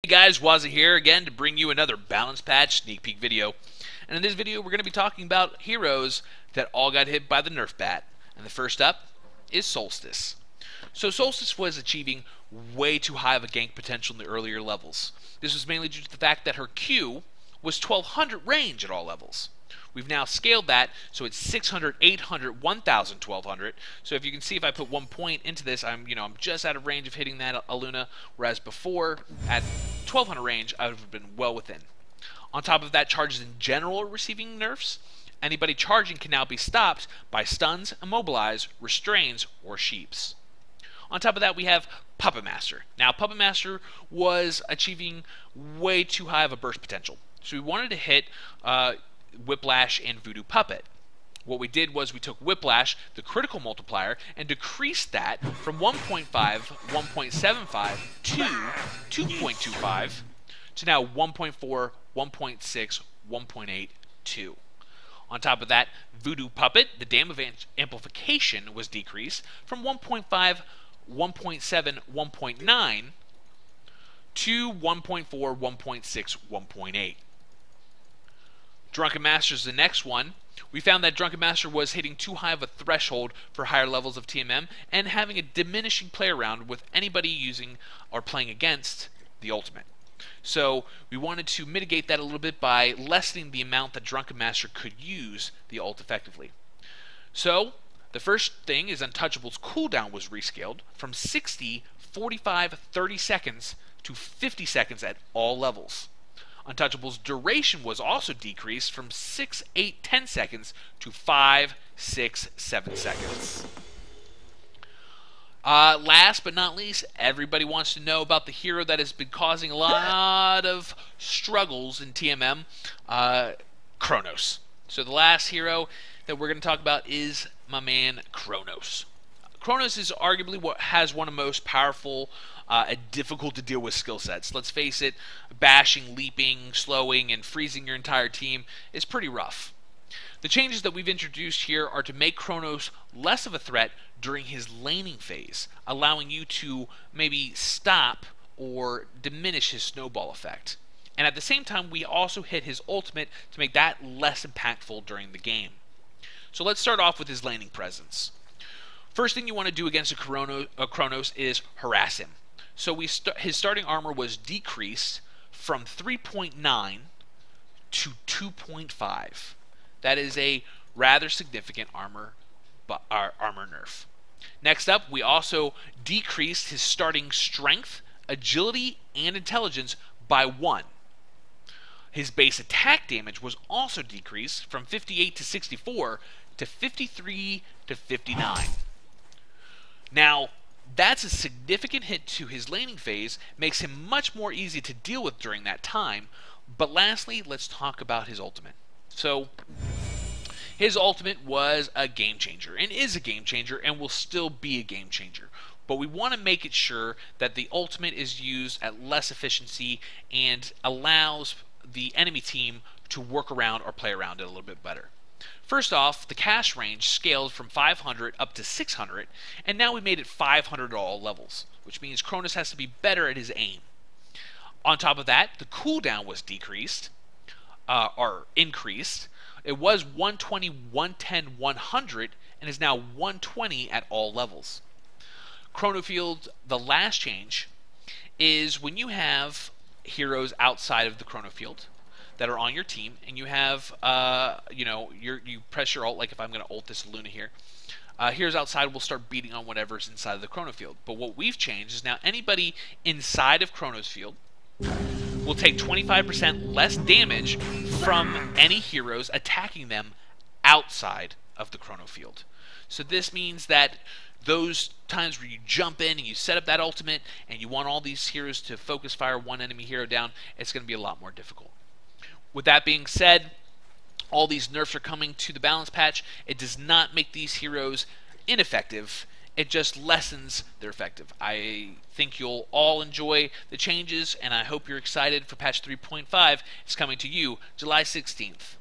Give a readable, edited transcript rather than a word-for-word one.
Hey guys, WZA here again to bring you another Balance Patch sneak peek video. And in this video we're going to be talking about heroes that all got hit by the Nerf bat. And the first up is Solstice. So Solstice was achieving way too high of a gank potential in the earlier levels. This was mainly due to the fact that her Q was 1200 range at all levels. We've now scaled that, so it's 600, 800, 1000, 1200. So if you can see, if I put 1 point into this, I'm just out of range of hitting that Aluna, whereas before, at 1200 range, I would have been well within. On top of that, charges in general are receiving nerfs. Anybody charging can now be stopped by stuns, immobilize, restrains, or sheeps. On top of that, we have Puppet Master. Now, Puppet Master was achieving way too high of a burst potential. So we wanted to hit Whiplash and Voodoo Puppet. What we did was we took Whiplash, the critical multiplier, and decreased that from 1.5, 1.75 to 2.25 to now 1.4, 1.6, 1.8, 2. On top of that, Voodoo Puppet, the damage amplification was decreased from 1.5, 1.7, 1.9 to 1.4, 1.6, 1.8. Drunken Master is the next one. We found that Drunken Master was hitting too high of a threshold for higher levels of TMM and having a diminishing play around with anybody using or playing against the ultimate. So we wanted to mitigate that a little bit by lessening the amount that Drunken Master could use the ult effectively. So the first thing is Untouchable's cooldown was rescaled from 60, 45, 30 seconds to 50 seconds at all levels. Untouchable's duration was also decreased from 6, 8, 10 seconds to 5, 6, 7 seconds. Last but not least, everybody wants to know about the hero that has been causing a lot of struggles in TMM, Chronos. So the last hero that we're going to talk about is my man Chronos. Chronos is arguably what has one of the most powerful and difficult to deal with skill sets. Let's face it, bashing, leaping, slowing, and freezing your entire team is pretty rough. The changes that we've introduced here are to make Chronos less of a threat during his laning phase, allowing you to maybe stop or diminish his snowball effect. And at the same time, we also hit his ultimate to make that less impactful during the game. So let's start off with his laning presence. First thing you want to do against a Chronos is harass him. So his starting armor was decreased from 3.9 to 2.5. That is a rather significant armor nerf. Next up, we also decreased his starting strength, agility, and intelligence by 1. His base attack damage was also decreased from 58 to 64 to 53 to 59. Now, that's a significant hit to his laning phase, makes him much more easy to deal with during that time. But lastly, let's talk about his ultimate. So, his ultimate was a game changer, and is a game changer, and will still be a game changer. But we want to make it sure that the ultimate is used at less efficiency and allows the enemy team to work around or play around it a little bit better. First off, the cast range scaled from 500 up to 600, and now we made it 500 at all levels, which means Chronos has to be better at his aim. On top of that, the cooldown was decreased, or increased. It was 120, 110, 100, and is now 120 at all levels. Chronofield, the last change, is when you have heroes outside of the Chronofield that are on your team, and you have, you press your ult, like if I'm going to ult this Luna here, heroes outside will start beating on whatever's inside of the Chronofield. But what we've changed is now anybody inside of Chronosfield will take 25% less damage from any heroes attacking them outside of the Chronofield. So this means that those times where you jump in and you set up that ultimate and you want all these heroes to focus fire one enemy hero down, it's going to be a lot more difficult. With that being said, all these nerfs are coming to the balance patch. It does not make these heroes ineffective. It just lessens their effective. I think you'll all enjoy the changes, and I hope you're excited for patch 3.5. It's coming to you July 16th.